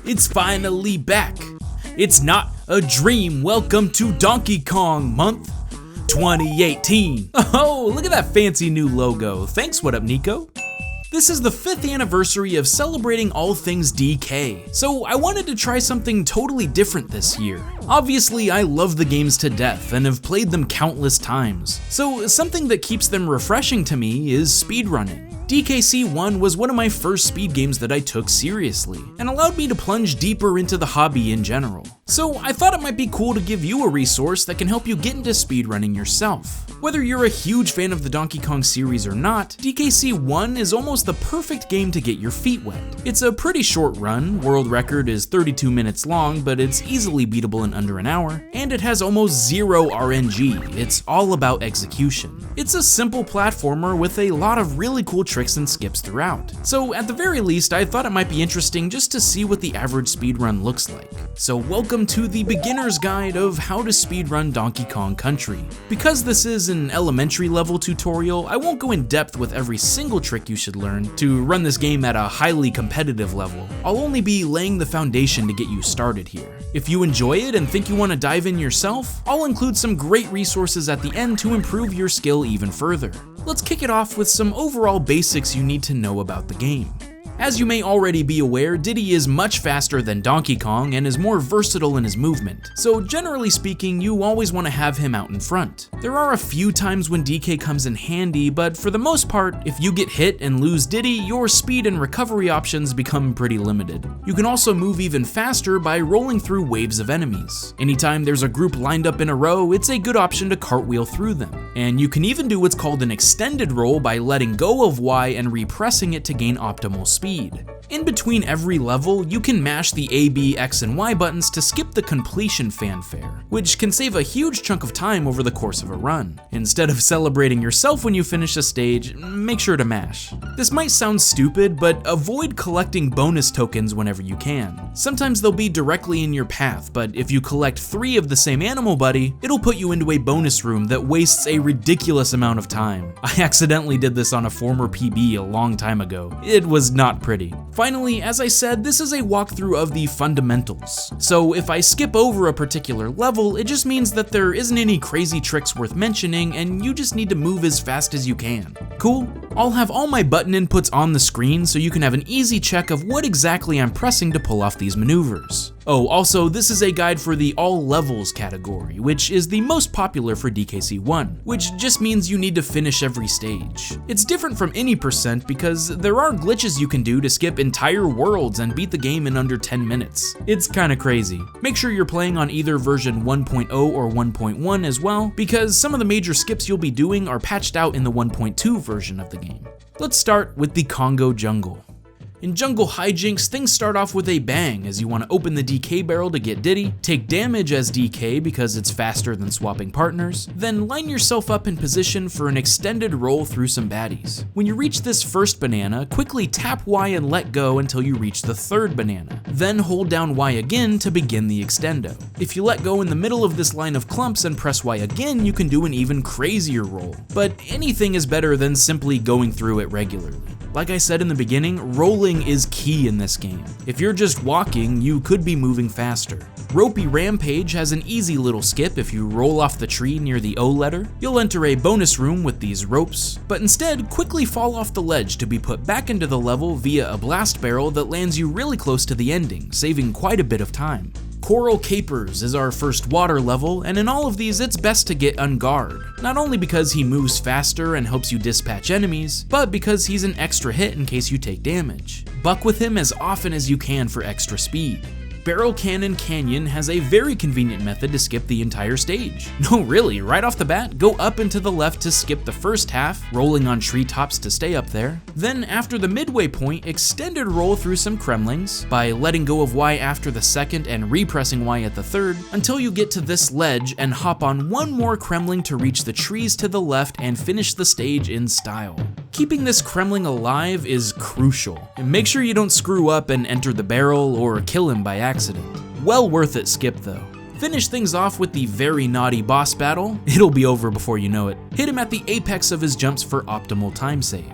It's finally back. It's not a dream. Welcome to Donkey Kong Month 2018. Oh, look at that fancy new logo. Thanks, what up, Nico? This is the 5th anniversary of celebrating all things DK, so I wanted to try something totally different this year. Obviously, I love the games to death and have played them countless times, so something that keeps them refreshing to me is speedrunning. DKC1 was one of my first speed games that I took seriously, and allowed me to plunge deeper into the hobby in general. So I thought it might be cool to give you a resource that can help you get into speedrunning yourself. Whether you're a huge fan of the Donkey Kong series or not, DKC1 is almost the perfect game to get your feet wet. It's a pretty short run, world record is 32 minutes long, but it's easily beatable in under an hour, and it has almost zero RNG, it's all about execution. It's a simple platformer with a lot of really cool tricks and skips throughout. So at the very least, I thought it might be interesting just to see what the average speedrun looks like. So welcome to the beginner's guide of how to speedrun Donkey Kong Country. Because this is an elementary level tutorial, I won't go in depth with every single trick you should learn to run this game at a highly competitive level. I'll only be laying the foundation to get you started here. If you enjoy it and think you want to dive in yourself, I'll include some great resources at the end to improve your skill even further. Let's kick it off with some overall basics you need to know about the game. As you may already be aware, Diddy is much faster than Donkey Kong and is more versatile in his movement, so generally speaking, you always want to have him out in front. There are a few times when DK comes in handy, but for the most part, if you get hit and lose Diddy, your speed and recovery options become pretty limited. You can also move even faster by rolling through waves of enemies. Anytime there's a group lined up in a row, it's a good option to cartwheel through them. And you can even do what's called an extended roll by letting go of Y and repressing it to gain optimal speed. In between every level, you can mash the A, B, X, and Y buttons to skip the completion fanfare, which can save a huge chunk of time over the course of a run. Instead of celebrating yourself when you finish a stage, make sure to mash. This might sound stupid, but avoid collecting bonus tokens whenever you can. Sometimes they'll be directly in your path, but if you collect 3 of the same animal buddy, it'll put you into a bonus room that wastes a ridiculous amount of time. I accidentally did this on a former PB a long time ago. It was not pretty. Finally, as I said, this is a walkthrough of the fundamentals. So if I skip over a particular level, it just means that there isn't any crazy tricks worth mentioning and you just need to move as fast as you can. Cool? I'll have all my button inputs on the screen so you can have an easy check of what exactly I'm pressing to pull off these maneuvers. Oh, also, this is a guide for the all levels category, which is the most popular for DKC1, which just means you need to finish every stage. It's different from any percent because there are glitches you can do to skip entire worlds and beat the game in under 10 minutes. It's kinda crazy. Make sure you're playing on either version 1.0 or 1.1 as well, because some of the major skips you'll be doing are patched out in the 1.2 version of the game. Let's start with the Congo Jungle. In Jungle Hijinks, things start off with a bang as you want to open the DK barrel to get Diddy, take damage as DK because it's faster than swapping partners, then line yourself up in position for an extended roll through some baddies. When you reach this first banana, quickly tap Y and let go until you reach the 3rd banana, then hold down Y again to begin the extendo. If you let go in the middle of this line of clumps and press Y again, you can do an even crazier roll, but anything is better than simply going through it regularly. Like I said in the beginning, rolling is key in this game. If you're just walking, you could be moving faster. Ropey Rampage has an easy little skip if you roll off the tree near the O letter. You'll enter a bonus room with these ropes, but instead quickly fall off the ledge to be put back into the level via a blast barrel that lands you really close to the ending, saving quite a bit of time. Coral Capers is our first water level, and in all of these it's best to get Unguard, not only because he moves faster and helps you dispatch enemies, but because he's an extra hit in case you take damage. Buck with him as often as you can for extra speed. Barrel Cannon Canyon has a very convenient method to skip the entire stage. No, really, right off the bat, go up and to the left to skip the first half, rolling on treetops to stay up there. Then after the midway point, extended roll through some Kremlings by letting go of Y after the 2nd and repressing Y at the 3rd until you get to this ledge and hop on one more Kremling to reach the trees to the left and finish the stage in style. Keeping this Kremling alive is crucial, and make sure you don't screw up and enter the barrel or kill him by accident. Well worth it skip though. Finish things off with the very naughty boss battle. It'll be over before you know it. Hit him at the apex of his jumps for optimal time save.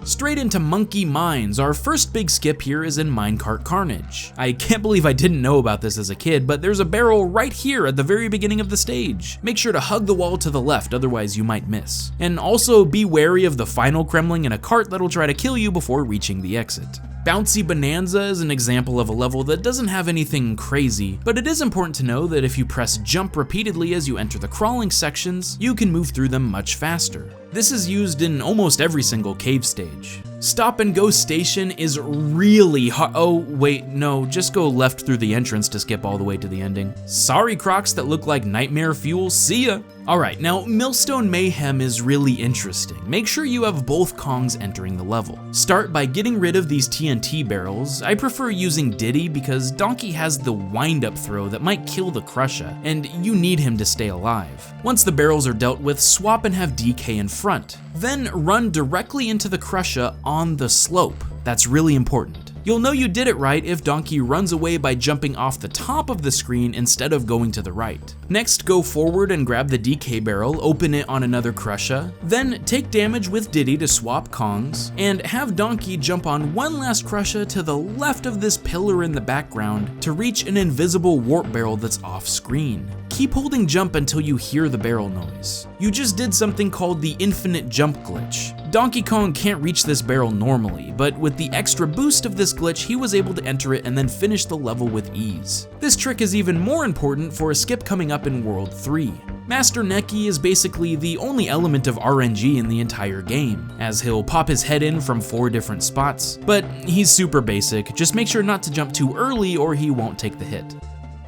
Straight into Monkey Mines. Our first big skip here is in Minecart Carnage. I can't believe I didn't know about this as a kid, but there's a barrel right here at the very beginning of the stage. Make sure to hug the wall to the left, otherwise you might miss. And also be wary of the final Kremling in a cart that'll try to kill you before reaching the exit. Bouncy Bonanza is an example of a level that doesn't have anything crazy, but it is important to know that if you press jump repeatedly as you enter the crawling sections, you can move through them much faster. This is used in almost every single cave stage. Stop and Go Station is really hard. Oh, wait, no, just go left through the entrance to skip all the way to the ending. Sorry, crocs that look like nightmare fuel, see ya. Alright, now Millstone Mayhem is really interesting. Make sure you have both Kongs entering the level. Start by getting rid of these TNT barrels. I prefer using Diddy because Donkey has the wind-up throw that might kill the Crusher, and you need him to stay alive. Once the barrels are dealt with, swap and have DK in front. Then run directly into the Crusher on the slope. That's really important. You'll know you did it right if Donkey runs away by jumping off the top of the screen instead of going to the right. Next, go forward and grab the DK barrel, open it on another Crusher, then take damage with Diddy to swap Kongs, and have Donkey jump on one last Crusher to the left of this pillar in the background to reach an invisible warp barrel that's off screen. Keep holding jump until you hear the barrel noise. You just did something called the infinite jump glitch. Donkey Kong can't reach this barrel normally, but with the extra boost of this glitch, he was able to enter it and then finish the level with ease. This trick is even more important for a skip coming up in World 3. Master Neki is basically the only element of RNG in the entire game, as he'll pop his head in from 4 different spots, but he's super basic, just make sure not to jump too early or he won't take the hit.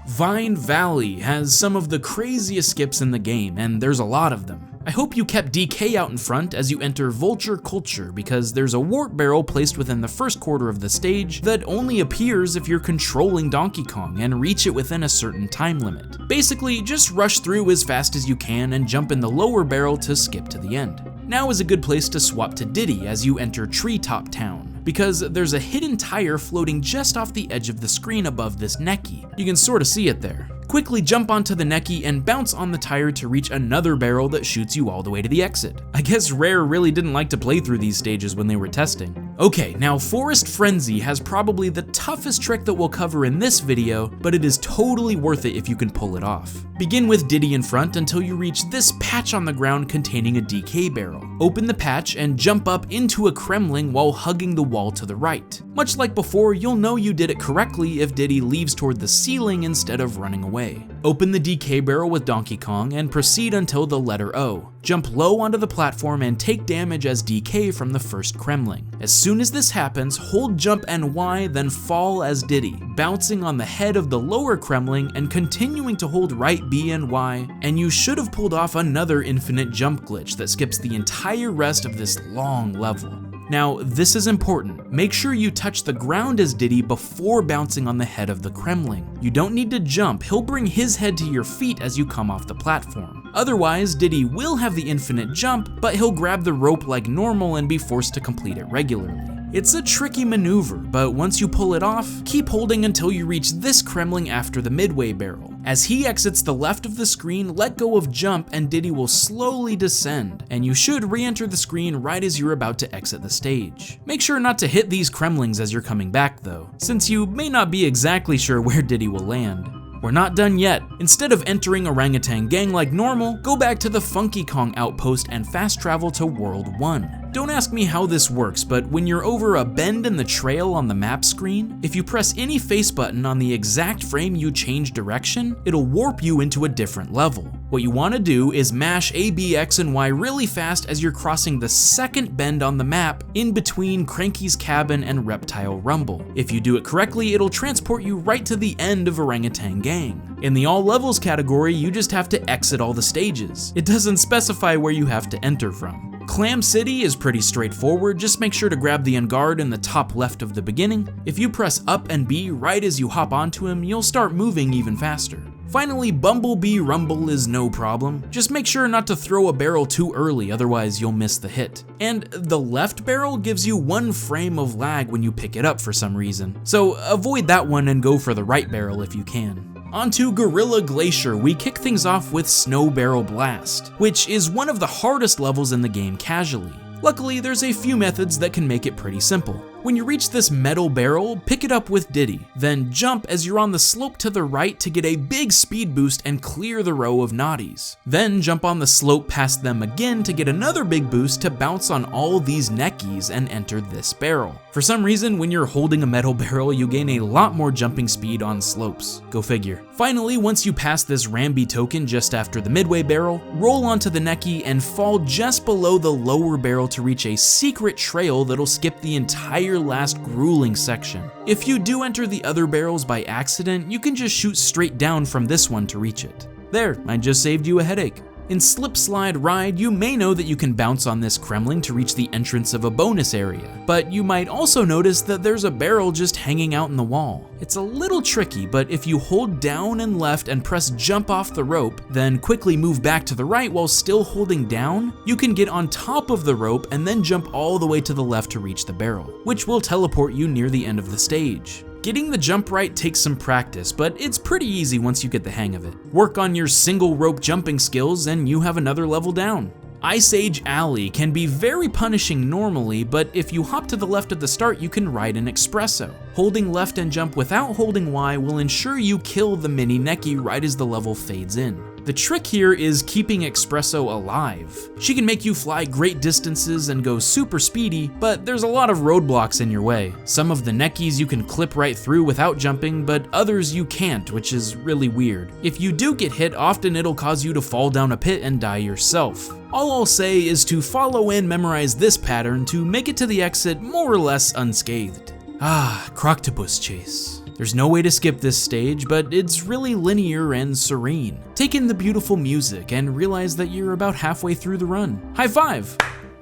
Vine Valley has some of the craziest skips in the game, and there's a lot of them. I hope you kept DK out in front as you enter Vulture Culture because there's a warp barrel placed within the first quarter of the stage that only appears if you're controlling Donkey Kong and reach it within a certain time limit. Basically, just rush through as fast as you can and jump in the lower barrel to skip to the end. Now is a good place to swap to Diddy as you enter Treetop Town, because there's a hidden tire floating just off the edge of the screen above this Neki. You can sort of see it there. Quickly jump onto the Neki and bounce on the tire to reach another barrel that shoots you all the way to the exit. I guess Rare really didn't like to play through these stages when they were testing. Okay, now Forest Frenzy has probably the toughest trick that we'll cover in this video, but it is totally worth it if you can pull it off. Begin with Diddy in front until you reach this patch on the ground containing a DK barrel. Open the patch and jump up into a Kremling while hugging the wall to the right. Much like before, you'll know you did it correctly if Diddy leaves toward the ceiling instead of running away. Open the DK barrel with Donkey Kong and proceed until the letter O. Jump low onto the platform and take damage as DK from the first Kremling. As soon as this happens, hold jump and Y, then fall as Diddy, bouncing on the head of the lower Kremling and continuing to hold right B and Y, and you should have pulled off another infinite jump glitch that skips the entire rest of this long level. Now, this is important. Make sure you touch the ground as Diddy before bouncing on the head of the Kremling. You don't need to jump, he'll bring his head to your feet as you come off the platform. Otherwise, Diddy will have the infinite jump, but he'll grab the rope like normal and be forced to complete it regularly. It's a tricky maneuver, but once you pull it off, keep holding until you reach this Kremling after the midway barrel. As he exits the left of the screen, let go of jump and Diddy will slowly descend, and you should re-enter the screen right as you're about to exit the stage. Make sure not to hit these Kremlings as you're coming back though, since you may not be exactly sure where Diddy will land. We're not done yet. Instead of entering Orangutan Gang like normal, go back to the Funky Kong outpost and fast travel to World 1. Don't ask me how this works, but when you're over a bend in the trail on the map screen, if you press any face button on the exact frame you change direction, it'll warp you into a different level. What you want to do is mash A, B, X, and Y really fast as you're crossing the second bend on the map in between Cranky's cabin and Reptile Rumble. If you do it correctly, it'll transport you right to the end of Orangutan Gang. In the all levels category, you just have to exit all the stages. It doesn't specify where you have to enter from. Clam City is pretty straightforward, just make sure to grab the Enguarde in the top left of the beginning. If you press up and B right as you hop onto him, you'll start moving even faster. Finally, Bumblebee Rumble is no problem. Just make sure not to throw a barrel too early, otherwise you'll miss the hit. And the left barrel gives you 1 frame of lag when you pick it up for some reason, so avoid that one and go for the right barrel if you can. Onto Gorilla Glacier, we kick things off with Snow Barrel Blast, which is one of the hardest levels in the game casually. Luckily, there's a few methods that can make it pretty simple. When you reach this metal barrel, pick it up with Diddy, then jump as you're on the slope to the right to get a big speed boost and clear the row of naughties. Then jump on the slope past them again to get another big boost to bounce on all these neckies and enter this barrel. For some reason, when you're holding a metal barrel, you gain a lot more jumping speed on slopes. Go figure. Finally, once you pass this Ramby token just after the midway barrel, roll onto the necky and fall just below the lower barrel to reach a secret trail that'll skip the entire last grueling section. If you do enter the other barrels by accident, you can just shoot straight down from this one to reach it. There, I just saved you a headache. In Slip Slide Ride, you may know that you can bounce on this Kremling to reach the entrance of a bonus area, but you might also notice that there's a barrel just hanging out in the wall. It's a little tricky, but if you hold down and left and press jump off the rope, then quickly move back to the right while still holding down, you can get on top of the rope and then jump all the way to the left to reach the barrel, which will teleport you near the end of the stage. Getting the jump right takes some practice, but it's pretty easy once you get the hang of it. Work on your single rope jumping skills and you have another level down. Ice Age Alley can be very punishing normally, but if you hop to the left at the start, you can ride an espresso. Holding left and jump without holding Y will ensure you kill the mini necky right as the level fades in. The trick here is keeping Espresso alive. She can make you fly great distances and go super speedy, but there's a lot of roadblocks in your way. Some of the neckies you can clip right through without jumping, but others you can't, which is really weird. If you do get hit, often it'll cause you to fall down a pit and die yourself. All I'll say is to follow and memorize this pattern to make it to the exit more or less unscathed. Croctopus Chase. There's no way to skip this stage, but it's really linear and serene. Take in the beautiful music and realize that you're about halfway through the run. High five!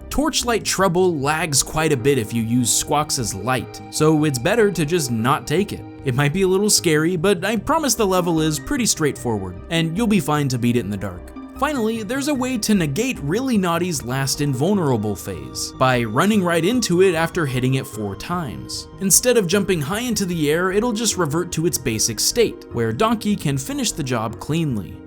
Torchlight Trouble lags quite a bit if you use Squawks as light, so it's better to just not take it. It might be a little scary, but I promise the level is pretty straightforward, and you'll be fine to beat it in the dark. Finally, there's a way to negate Really Naughty's last invulnerable phase, by running right into it after hitting it 4 times. Instead of jumping high into the air, it'll just revert to its basic state, where Donkey can finish the job cleanly.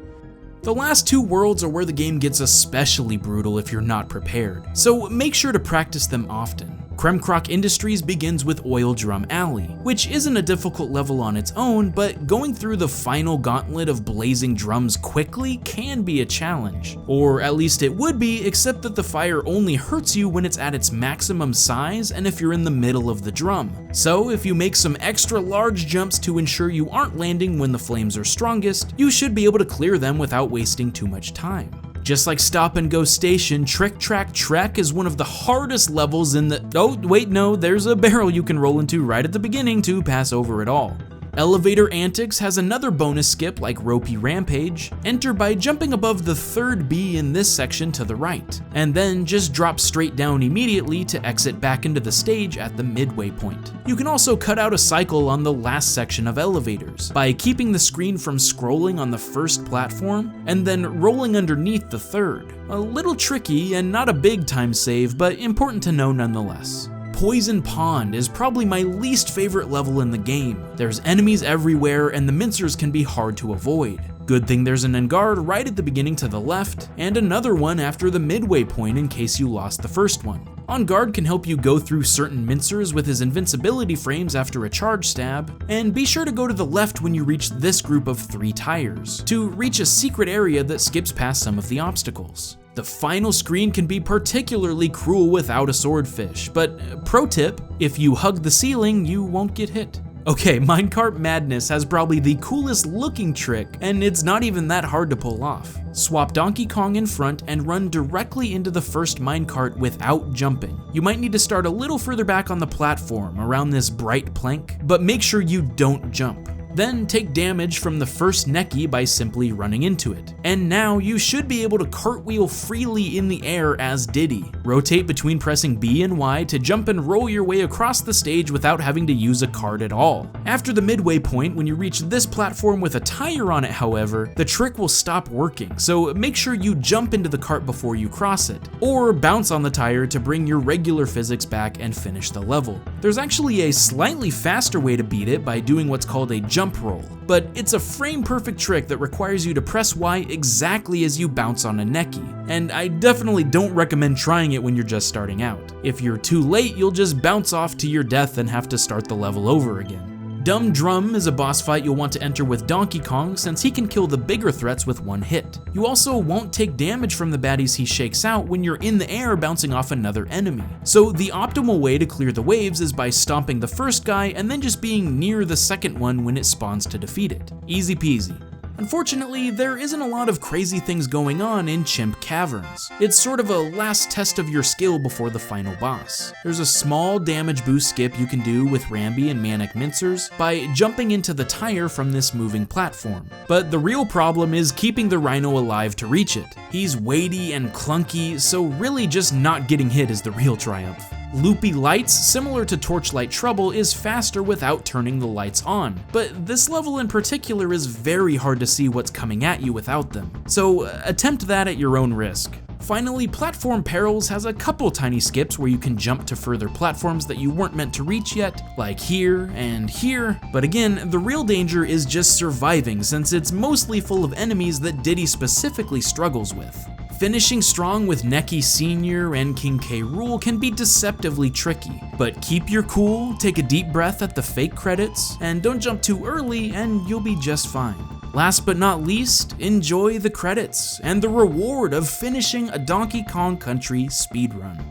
The last 2 worlds are where the game gets especially brutal if you're not prepared, so make sure to practice them often. Kremkrock Industries begins with Oil Drum Alley, which isn't a difficult level on its own, but going through the final gauntlet of blazing drums quickly can be a challenge. Or at least it would be, except that the fire only hurts you when it's at its maximum size and if you're in the middle of the drum. So if you make some extra large jumps to ensure you aren't landing when the flames are strongest, you should be able to clear them without wasting too much time. Just like Stop and Go Station, Trick Track Trek is one of the hardest levels in the— oh wait, no, there's a barrel you can roll into right at the beginning to pass over it all. Elevator Antics has another bonus skip like Ropey Rampage. Enter by jumping above the 3rd B in this section to the right, and then just drop straight down immediately to exit back into the stage at the midway point. You can also cut out a cycle on the last section of elevators by keeping the screen from scrolling on the first platform and then rolling underneath the 3rd. A little tricky and not a big time save, but important to know nonetheless. Poison Pond is probably my least favorite level in the game. There's enemies everywhere and the mincers can be hard to avoid. Good thing there's an Enguarde right at the beginning to the left, and another one after the midway point in case you lost the first one. Enguarde can help you go through certain mincers with his invincibility frames after a charge stab, and be sure to go to the left when you reach this group of 3 tires, to reach a secret area that skips past some of the obstacles. The final screen can be particularly cruel without a swordfish, but pro tip, if you hug the ceiling, you won't get hit. Okay, Minecart Madness has probably the coolest looking trick, and it's not even that hard to pull off. Swap Donkey Kong in front and run directly into the first minecart without jumping. You might need to start a little further back on the platform around this bright plank, but make sure you don't jump. Then take damage from the first necky by simply running into it. And now you should be able to cartwheel freely in the air as Diddy. Rotate between pressing B and Y to jump and roll your way across the stage without having to use a cart at all. After the midway point, when you reach this platform with a tire on it, however, the trick will stop working, so make sure you jump into the cart before you cross it, or bounce on the tire to bring your regular physics back and finish the level. There's actually a slightly faster way to beat it by doing what's called a jump jump roll, but it's a frame-perfect trick that requires you to press Y exactly as you bounce on a necky, and I definitely don't recommend trying it when you're just starting out. If you're too late, you'll just bounce off to your death and have to start the level over again. Dumb Drum is a boss fight you'll want to enter with Donkey Kong since he can kill the bigger threats with one hit. You also won't take damage from the baddies he shakes out when you're in the air bouncing off another enemy. So the optimal way to clear the waves is by stomping the first guy and then just being near the second one when it spawns to defeat it. Easy peasy. Unfortunately, there isn't a lot of crazy things going on in Chimp Caverns. It's sort of a last test of your skill before the final boss. There's a small damage boost skip you can do with Rambi and Manic Mincers by jumping into the tire from this moving platform. But the real problem is keeping the Rhino alive to reach it. He's weighty and clunky, so really just not getting hit is the real triumph. Loopy Lights, similar to Torchlight Trouble, is faster without turning the lights on, but this level in particular is very hard to see what's coming at you without them, so attempt that at your own risk. Finally, Platform Perils has a couple tiny skips where you can jump to further platforms that you weren't meant to reach yet, like here and here, but again, the real danger is just surviving since it's mostly full of enemies that Diddy specifically struggles with. Finishing strong with Necky Sr. and King K. Rool can be deceptively tricky, but keep your cool, take a deep breath at the fake credits, and don't jump too early and you'll be just fine. Last but not least, enjoy the credits and the reward of finishing a Donkey Kong Country speedrun.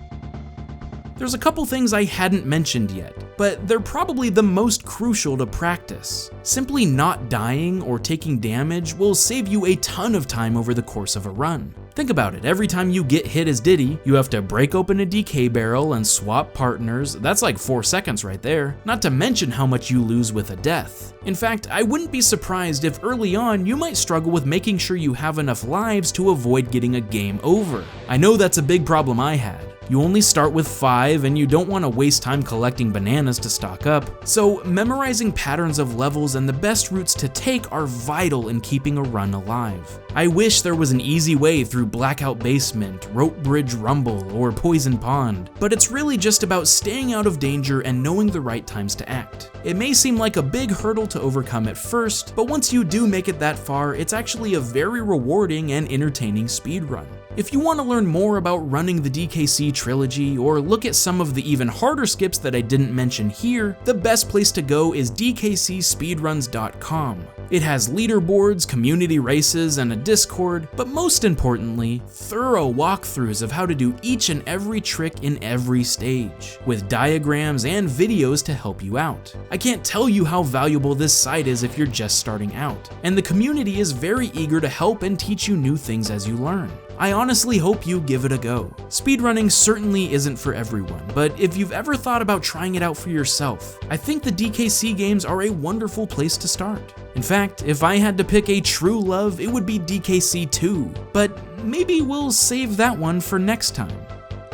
There's a couple things I hadn't mentioned yet, but they're probably the most crucial to practice. Simply not dying or taking damage will save you a ton of time over the course of a run. Think about it, every time you get hit as Diddy, you have to break open a DK barrel and swap partners. That's like 4 seconds right there, not to mention how much you lose with a death. In fact, I wouldn't be surprised if early on you might struggle with making sure you have enough lives to avoid getting a game over. I know that's a big problem I had. You only start with 5 and you don't want to waste time collecting bananas to stock up, so memorizing patterns of levels and the best routes to take are vital in keeping a run alive. I wish there was an easy way through Blackout Basement, Rope Bridge Rumble, or Poison Pond, but it's really just about staying out of danger and knowing the right times to act. It may seem like a big hurdle to overcome at first, but once you do make it that far, it's actually a very rewarding and entertaining speedrun. If you want to learn more about running the DKC trilogy or look at some of the even harder skips that I didn't mention here, the best place to go is dkcspeedruns.com. It has leaderboards, community races, and a Discord, but most importantly, thorough walkthroughs of how to do each and every trick in every stage, with diagrams and videos to help you out. I can't tell you how valuable this site is if you're just starting out, and the community is very eager to help and teach you new things as you learn. I honestly hope you give it a go. Speedrunning certainly isn't for everyone, but if you've ever thought about trying it out for yourself, I think the DKC games are a wonderful place to start. In fact, if I had to pick a true love, it would be DKC 2, but maybe we'll save that one for next time.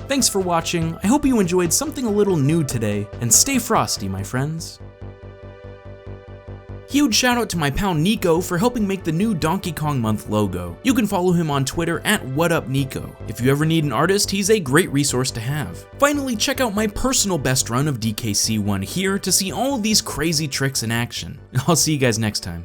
Thanks for watching, I hope you enjoyed something a little new today, and stay frosty, my friends. Huge shout out to my pal Nico for helping make the new Donkey Kong Month logo. You can follow him on Twitter at WhatUpNico. If you ever need an artist, he's a great resource to have. Finally, check out my personal best run of DKC1 here to see all of these crazy tricks in action. I'll see you guys next time.